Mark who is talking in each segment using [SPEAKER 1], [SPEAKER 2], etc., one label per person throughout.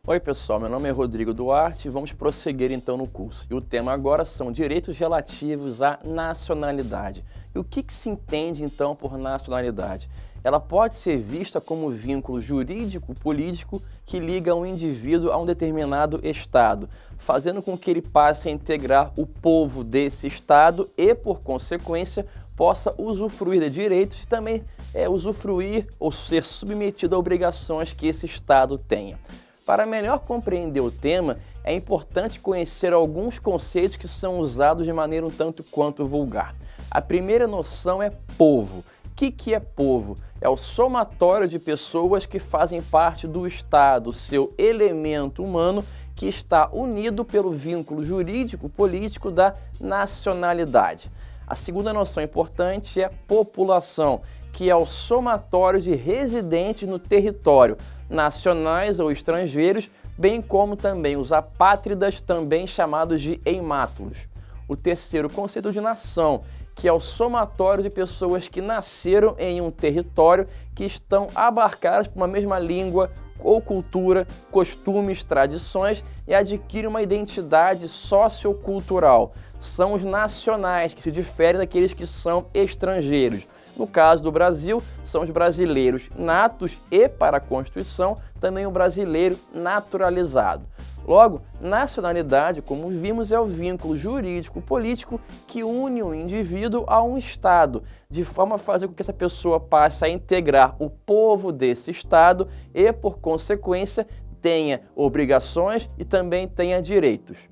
[SPEAKER 1] Oi pessoal, meu nome é Rodrigo Duarte e vamos prosseguir então no curso. E o tema agora são direitos relativos à nacionalidade. E o que se entende então por nacionalidade? Ela pode ser vista como vínculo jurídico-político que liga um indivíduo a um determinado estado, fazendo com que ele passe a integrar o povo desse estado e, por consequência, possa usufruir de direitos e também usufruir ou ser submetido a obrigações que esse estado tenha. Para melhor compreender o tema, é importante conhecer alguns conceitos que são usados de maneira um tanto quanto vulgar. A primeira noção é povo. O que é povo? É o somatório de pessoas que fazem parte do Estado, seu elemento humano que está unido pelo vínculo jurídico-político da nacionalidade. A segunda noção importante é população, que é o somatório de residentes no território, nacionais ou estrangeiros, bem como também os apátridas, também chamados de eimátulos. O terceiro conceito de nação, que é o somatório de pessoas que nasceram em um território que estão abarcadas por uma mesma língua ou cultura, costumes, tradições e adquirem uma identidade sociocultural. São os nacionais, que se diferem daqueles que são estrangeiros. No caso do Brasil, são os brasileiros natos e, para a Constituição, também o brasileiro naturalizado. Logo, nacionalidade, como vimos, é o vínculo jurídico-político que une um indivíduo a um Estado, de forma a fazer com que essa pessoa passe a integrar o povo desse Estado e, por consequência, tenha obrigações e também tenha direitos.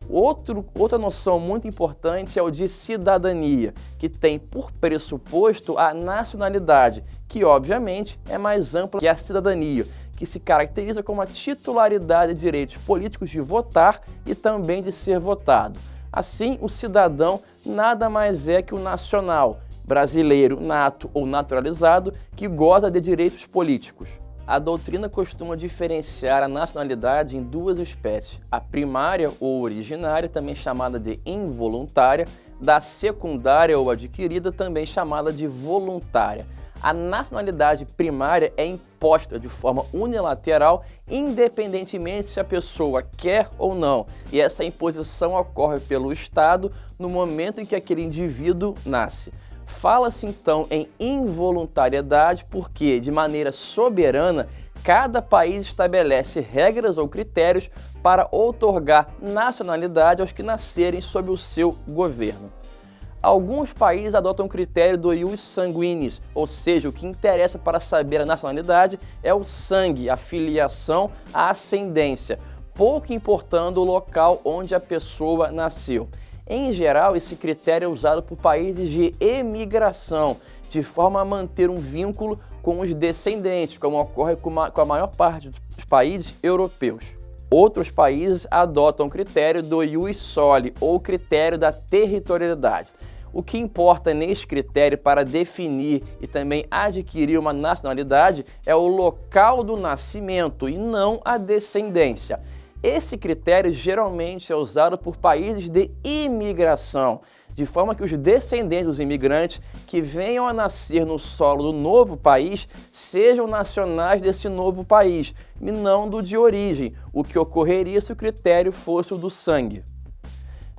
[SPEAKER 1] Outra noção muito importante é o de cidadania, que tem por pressuposto a nacionalidade, que obviamente é mais ampla que a cidadania, que se caracteriza como a titularidade de direitos políticos de votar e também de ser votado. Assim, o cidadão nada mais é que o nacional, brasileiro nato ou naturalizado, que goza de direitos políticos. A doutrina costuma diferenciar a nacionalidade em duas espécies, a primária ou originária, também chamada de involuntária, da secundária ou adquirida, também chamada de voluntária. A nacionalidade primária é imposta de forma unilateral, independentemente se a pessoa quer ou não, e essa imposição ocorre pelo Estado no momento em que aquele indivíduo nasce. Fala-se então em involuntariedade porque, de maneira soberana, cada país estabelece regras ou critérios para outorgar nacionalidade aos que nascerem sob o seu governo. Alguns países adotam o critério do ius sanguinis, ou seja, o que interessa para saber a nacionalidade é o sangue, a filiação, a ascendência, pouco importando o local onde a pessoa nasceu. Em geral, esse critério é usado por países de emigração, de forma a manter um vínculo com os descendentes, como ocorre com a maior parte dos países europeus. Outros países adotam o critério do ius soli, ou critério da territorialidade. O que importa neste critério para definir e também adquirir uma nacionalidade é o local do nascimento e não a descendência. Esse critério geralmente é usado por países de imigração, de forma que os descendentes dos imigrantes que venham a nascer no solo do novo país sejam nacionais desse novo país, e não do de origem, o que ocorreria se o critério fosse o do sangue.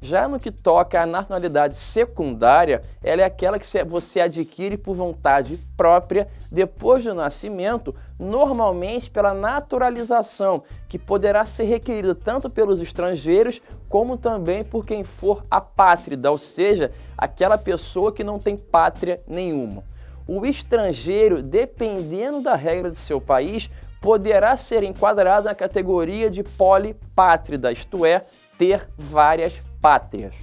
[SPEAKER 1] Já no que toca à nacionalidade secundária, ela é aquela que você adquire por vontade própria depois do nascimento, normalmente pela naturalização, que poderá ser requerida tanto pelos estrangeiros como também por quem for apátrida, ou seja, aquela pessoa que não tem pátria nenhuma. O estrangeiro, dependendo da regra de seu país, poderá ser enquadrado na categoria de polipátrida, isto é, ter várias pátrias.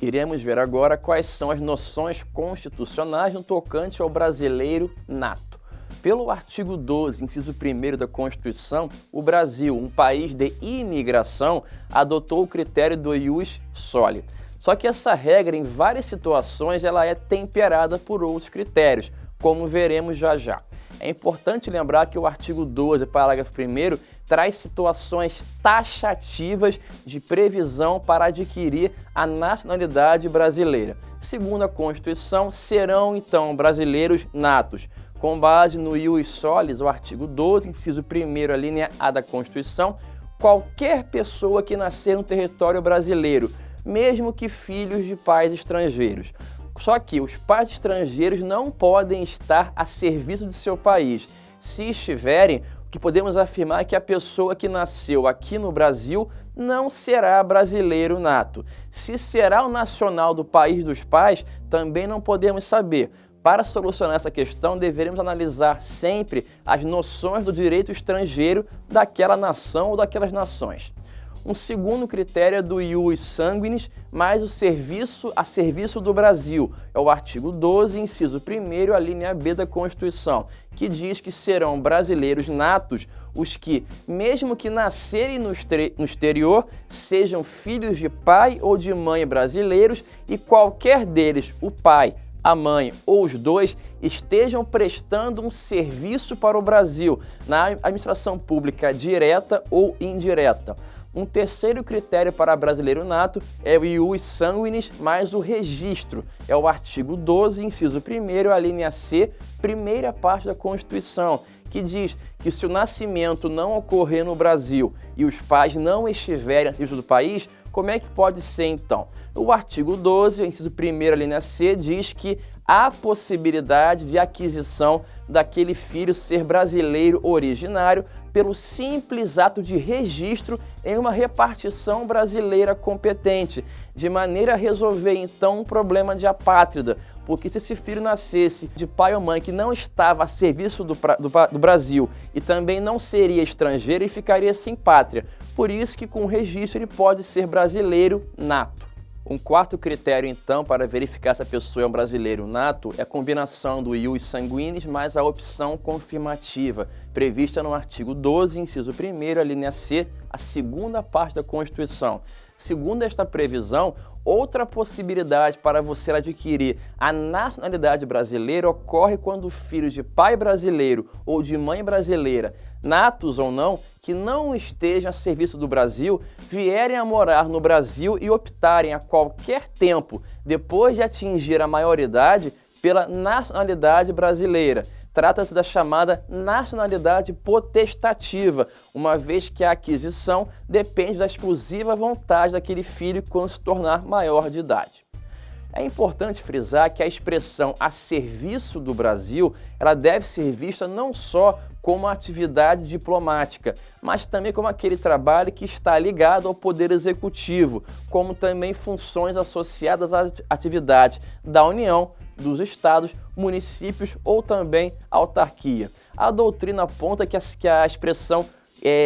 [SPEAKER 1] Iremos ver agora quais são as noções constitucionais no tocante ao brasileiro nato. Pelo artigo 12, inciso 1º da Constituição, o Brasil, um país de imigração, adotou o critério do ius soli. Só que essa regra, em várias situações, ela é temperada por outros critérios, como veremos já já. É importante lembrar que o artigo 12, parágrafo 1º, traz situações taxativas de previsão para adquirir a nacionalidade brasileira. Segundo a Constituição, serão então brasileiros natos Com base no ius solis, o artigo 12, inciso 1º, a linha A da Constituição, qualquer pessoa que nascer no território brasileiro, mesmo que filhos de pais estrangeiros. Só que os pais estrangeiros não podem estar a serviço de seu país. Se estiverem, o que podemos afirmar é que a pessoa que nasceu aqui no Brasil não será brasileiro nato. Se será o nacional do país dos pais, também não podemos saber. Para solucionar essa questão, deveremos analisar sempre as noções do direito estrangeiro daquela nação ou daquelas nações. Um segundo critério é do ius sanguinis, mais o serviço a serviço do Brasil. É o artigo 12, inciso 1º, a linha B da Constituição, que diz que serão brasileiros natos os que, mesmo que nascerem no exterior, sejam filhos de pai ou de mãe brasileiros e qualquer deles, o pai, a mãe ou os dois, estejam prestando um serviço para o Brasil na administração pública direta ou indireta. Um terceiro critério para brasileiro nato é o ius sanguinis mais o registro. É o artigo 12, inciso 1º, a linha C, primeira parte da Constituição, que diz que se o nascimento não ocorrer no Brasil e os pais não estiverem a serviço do país, como é que pode ser então? O artigo 12, inciso 1º, a linha C, diz que há possibilidade de aquisição daquele filho ser brasileiro originário pelo simples ato de registro em uma repartição brasileira competente, de maneira a resolver então um problema de apátrida, porque se esse filho nascesse de pai ou mãe que não estava a serviço do Brasil e também não seria estrangeiro, ele ficaria sem pátria. Por isso que com o registro ele pode ser brasileiro nato. Um quarto critério, então, para verificar se a pessoa é um brasileiro nato é a combinação do ius sanguinis mais a opção confirmativa, prevista no artigo 12, inciso 1º, a linha C, a segunda parte da Constituição. Segundo esta previsão, outra possibilidade para você adquirir a nacionalidade brasileira ocorre quando filhos de pai brasileiro ou de mãe brasileira, natos ou não, que não estejam a serviço do Brasil, vierem a morar no Brasil e optarem a qualquer tempo, depois de atingir a maioridade, pela nacionalidade brasileira. Trata-se da chamada nacionalidade potestativa, uma vez que a aquisição depende da exclusiva vontade daquele filho quando se tornar maior de idade. É importante frisar que a expressão a serviço do Brasil, ela deve ser vista não só como uma atividade diplomática, mas também como aquele trabalho que está ligado ao Poder Executivo, como também funções associadas às atividades da União, dos estados, municípios ou também autarquia. A doutrina aponta que a expressão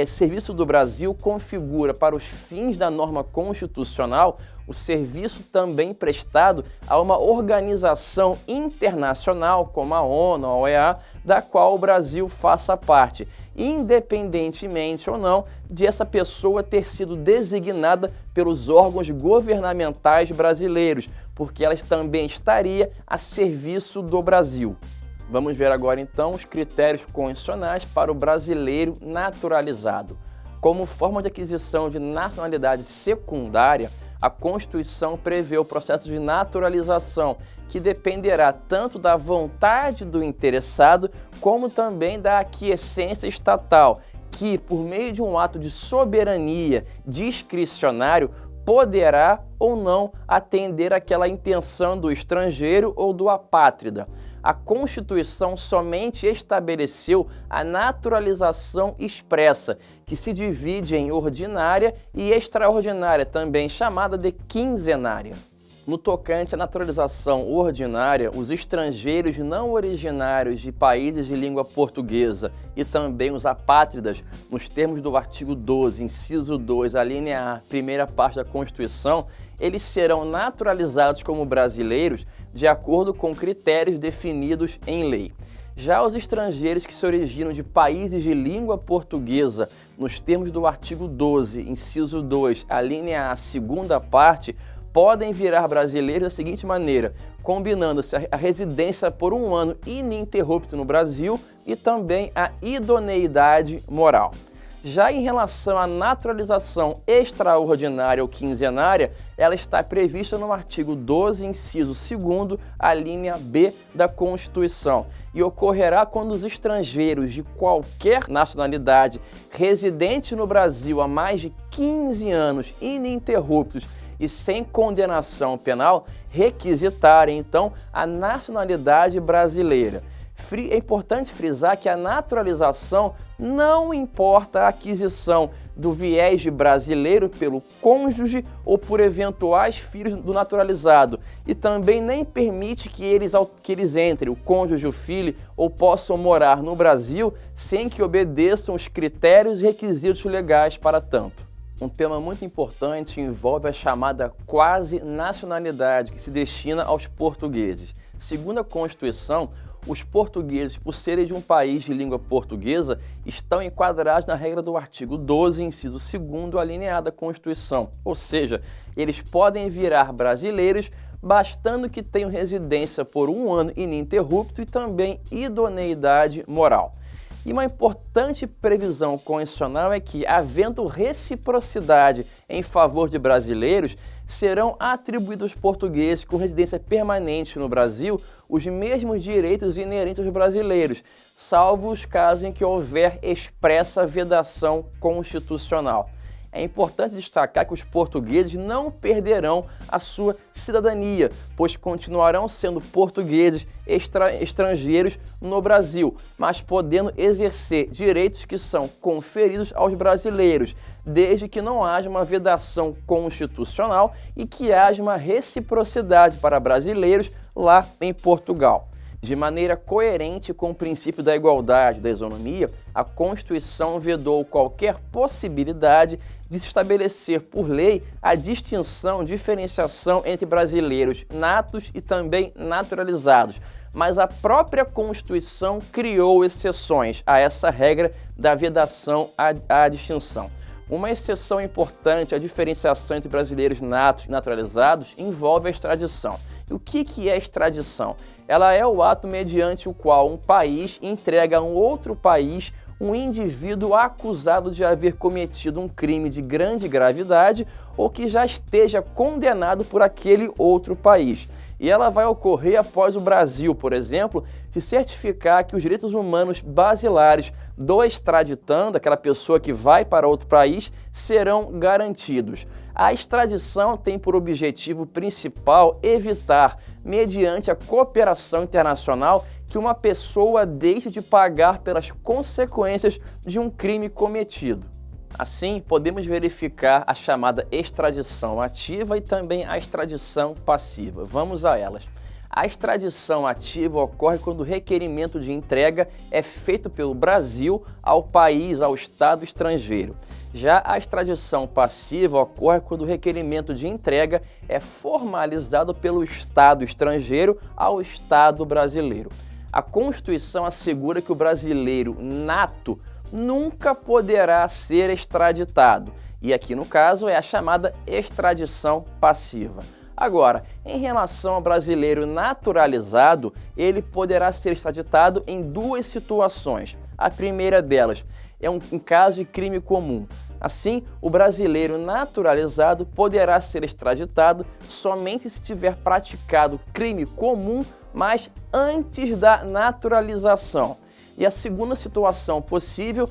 [SPEAKER 1] serviço do Brasil configura para os fins da norma constitucional o serviço também prestado a uma organização internacional como a ONU, a OEA, da qual o Brasil faça parte, independentemente ou não de essa pessoa ter sido designada pelos órgãos governamentais brasileiros, porque ela também estaria a serviço do Brasil. Vamos ver agora então os critérios constitucionais para o brasileiro naturalizado. Como forma de aquisição de nacionalidade secundária, a Constituição prevê o processo de naturalização, que dependerá tanto da vontade do interessado, como também da aquiescência estatal, que, por meio de um ato de soberania discricionário, poderá ou não atender àquela intenção do estrangeiro ou do apátrida. A Constituição somente estabeleceu a naturalização expressa, que se divide em ordinária e extraordinária, também chamada de quinzenária. No tocante à naturalização ordinária, os estrangeiros não originários de países de língua portuguesa e também os apátridas, nos termos do artigo 12, inciso 2, a linha A, primeira parte da Constituição, eles serão naturalizados como brasileiros de acordo com critérios definidos em lei. Já os estrangeiros que se originam de países de língua portuguesa, nos termos do artigo 12, inciso 2, a linha A, segunda parte, podem virar brasileiros da seguinte maneira, combinando-se a residência por um ano ininterrupto no Brasil e também a idoneidade moral. Já em relação à naturalização extraordinária ou quinzenária, ela está prevista no artigo 12, inciso 2º, a linha B da Constituição, e ocorrerá quando os estrangeiros de qualquer nacionalidade residentes no Brasil há mais de 15 anos ininterruptos e sem condenação penal requisitarem, então, a nacionalidade brasileira. É importante frisar que a naturalização não importa a aquisição do viés de brasileiro pelo cônjuge ou por eventuais filhos do naturalizado, e também nem permite que eles entrem, o cônjuge e o filho, ou possam morar no Brasil sem que obedeçam os critérios e requisitos legais para tanto. Um tema muito importante envolve a chamada quasi-nacionalidade, que se destina aos portugueses. Segundo a Constituição, os portugueses, por serem de um país de língua portuguesa, estão enquadrados na regra do artigo 12, inciso 2º, alineado à Constituição. Ou seja, eles podem virar brasileiros, bastando que tenham residência por 1 ano ininterrupto e também idoneidade moral. E uma importante previsão constitucional é que, havendo reciprocidade em favor de brasileiros, serão atribuídos aos portugueses com residência permanente no Brasil os mesmos direitos inerentes aos brasileiros, salvo os casos em que houver expressa vedação constitucional. É importante destacar que os portugueses não perderão a sua cidadania, pois continuarão sendo portugueses estrangeiros no Brasil, mas podendo exercer direitos que são conferidos aos brasileiros, desde que não haja uma vedação constitucional e que haja uma reciprocidade para brasileiros lá em Portugal. De maneira coerente com o princípio da igualdade, da isonomia, a Constituição vedou qualquer possibilidade de se estabelecer por lei a distinção, diferenciação entre brasileiros natos e também naturalizados. Mas a própria Constituição criou exceções a essa regra da vedação à distinção. Uma exceção importante à diferenciação entre brasileiros natos e naturalizados envolve a extradição. E o que é extradição? Ela é o ato mediante o qual um país entrega a um outro país um indivíduo acusado de haver cometido um crime de grande gravidade ou que já esteja condenado por aquele outro país. E ela vai ocorrer após o Brasil, por exemplo, se certificar que os direitos humanos basilares do extraditando, aquela pessoa que vai para outro país, serão garantidos. A extradição tem por objetivo principal evitar, mediante a cooperação internacional, que uma pessoa deixe de pagar pelas consequências de um crime cometido. Assim, podemos verificar a chamada extradição ativa e também a extradição passiva. Vamos a elas. A extradição ativa ocorre quando o requerimento de entrega é feito pelo Brasil ao país, ao Estado estrangeiro. Já a extradição passiva ocorre quando o requerimento de entrega é formalizado pelo Estado estrangeiro ao Estado brasileiro. A Constituição assegura que o brasileiro nato nunca poderá ser extraditado, e aqui no caso é a chamada extradição passiva. Agora, em relação ao brasileiro naturalizado, ele poderá ser extraditado em 2 situações. A primeira delas é em caso de crime comum. Assim, o brasileiro naturalizado poderá ser extraditado somente se tiver praticado crime comum, mas antes da naturalização. E a segunda situação possível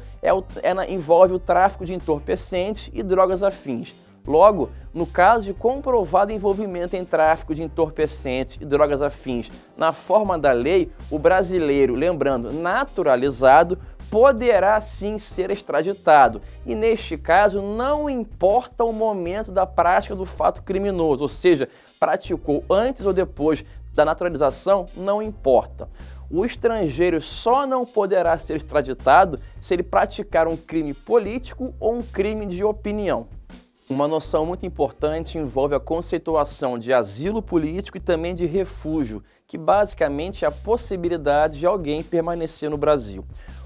[SPEAKER 1] envolve o tráfico de entorpecentes e drogas afins. Logo, no caso de comprovado envolvimento em tráfico de entorpecentes e drogas afins na forma da lei, o brasileiro, lembrando, naturalizado, poderá sim ser extraditado. E neste caso, não importa o momento da prática do fato criminoso, ou seja, praticou antes ou depois da naturalização, não importa. O estrangeiro só não poderá ser extraditado se ele praticar um crime político ou um crime de opinião. Uma noção muito importante envolve a conceituação de asilo político e também de refúgio, que basicamente é a possibilidade de alguém permanecer no Brasil.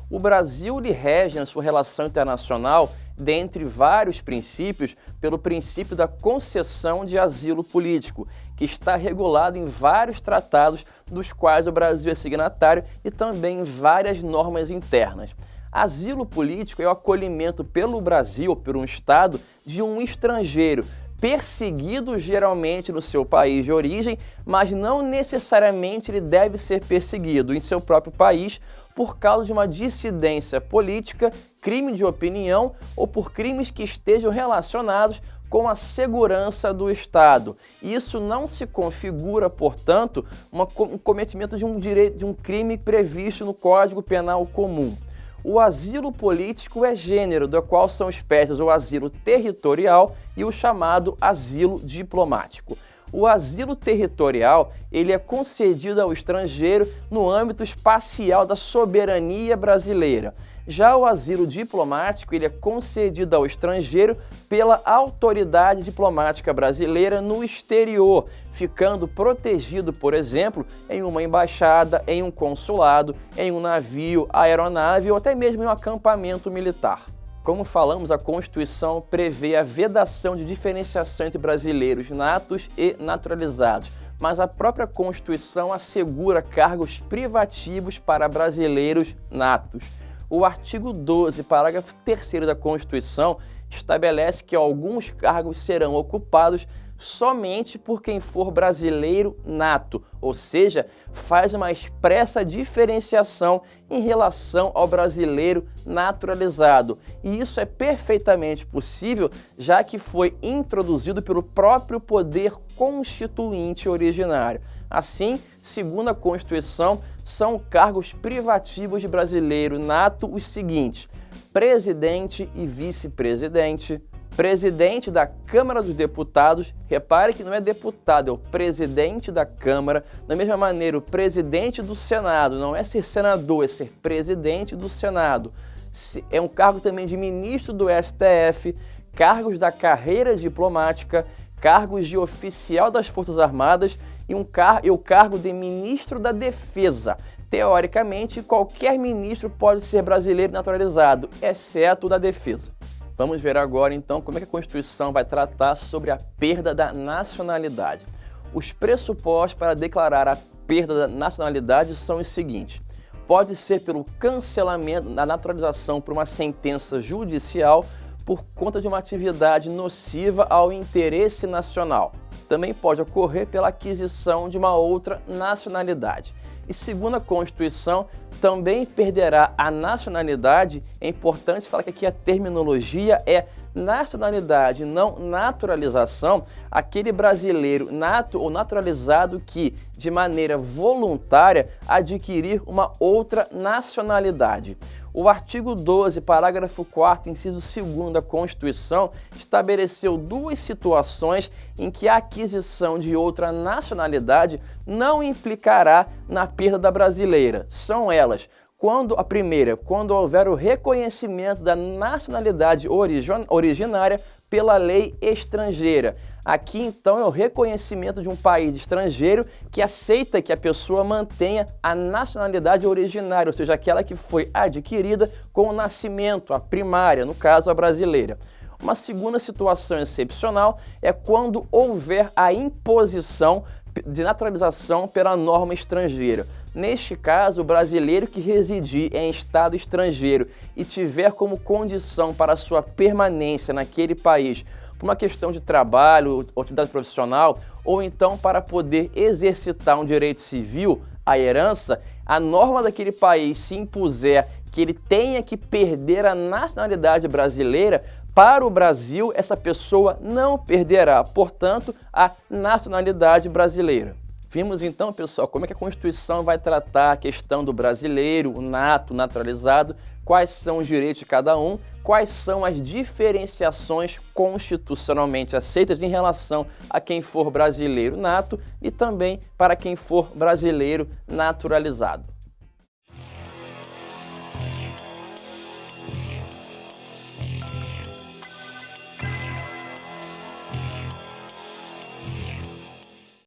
[SPEAKER 1] O Brasil lhe rege na sua relação internacional, dentre vários princípios, pelo princípio da concessão de asilo político, que está regulado em vários tratados dos quais o Brasil é signatário e também em várias normas internas. Asilo político é o acolhimento pelo Brasil, por um Estado, de um estrangeiro, perseguido geralmente no seu país de origem, mas não necessariamente ele deve ser perseguido em seu próprio país por causa de uma dissidência política, crime de opinião ou por crimes que estejam relacionados com a segurança do Estado. Isso não se configura, portanto, um cometimento de um crime previsto no Código Penal Comum. O asilo político é gênero, do qual são espécies o asilo territorial e o chamado asilo diplomático. O asilo territorial ele é concedido ao estrangeiro no âmbito espacial da soberania brasileira. Já o asilo diplomático ele é concedido ao estrangeiro pela autoridade diplomática brasileira no exterior, ficando protegido, por exemplo, em uma embaixada, em um consulado, em um navio, aeronave ou até mesmo em um acampamento militar. Como falamos, a Constituição prevê a vedação de diferenciação entre brasileiros natos e naturalizados, mas a própria Constituição assegura cargos privativos para brasileiros natos. O artigo 12, parágrafo 3º da Constituição, estabelece que alguns cargos serão ocupados somente por quem for brasileiro nato, ou seja, faz uma expressa diferenciação em relação ao brasileiro naturalizado. E isso é perfeitamente possível, já que foi introduzido pelo próprio poder constituinte originário. Assim, segundo a Constituição, são cargos privativos de brasileiro nato os seguintes: presidente e vice-presidente, presidente da Câmara dos Deputados, repare que não é deputado, é o presidente da Câmara. Da mesma maneira, o presidente do Senado não é ser senador, é ser presidente do Senado. É um cargo também de ministro do STF, cargos da carreira diplomática, cargos de oficial das Forças Armadas e o cargo de ministro da Defesa. Teoricamente, qualquer ministro pode ser brasileiro naturalizado, exceto o da Defesa. Vamos ver agora, então, como é que a Constituição vai tratar sobre a perda da nacionalidade. Os pressupostos para declarar a perda da nacionalidade são os seguintes: pode ser pelo cancelamento da naturalização por uma sentença judicial por conta de uma atividade nociva ao interesse nacional. Também pode ocorrer pela aquisição de uma outra nacionalidade. E segundo a Constituição, também perderá a nacionalidade. É importante falar que aqui a terminologia é nacionalidade, não naturalização, aquele brasileiro nato ou naturalizado que, de maneira voluntária, adquirir uma outra nacionalidade. O artigo 12, parágrafo 4º, inciso 2º da Constituição, estabeleceu duas situações em que a aquisição de outra nacionalidade não implicará na perda da brasileira. São elas: a primeira, quando houver o reconhecimento da nacionalidade originária pela lei estrangeira. Aqui, então, é o reconhecimento de um país estrangeiro que aceita que a pessoa mantenha a nacionalidade originária, ou seja, aquela que foi adquirida com o nascimento, a primária, no caso, a brasileira. Uma segunda situação excepcional é quando houver a imposição de naturalização pela norma estrangeira. Neste caso, o brasileiro que residir em estado estrangeiro e tiver como condição para sua permanência naquele país por uma questão de trabalho, atividade profissional, ou então para poder exercitar um direito civil, a herança, a norma daquele país se impuser que ele tenha que perder a nacionalidade brasileira, para o Brasil, essa pessoa não perderá, portanto, a nacionalidade brasileira. Vimos então, pessoal, como é que a Constituição vai tratar a questão do brasileiro, o nato, naturalizado, quais são os direitos de cada um, quais são as diferenciações constitucionalmente aceitas em relação a quem for brasileiro nato e também para quem for brasileiro naturalizado.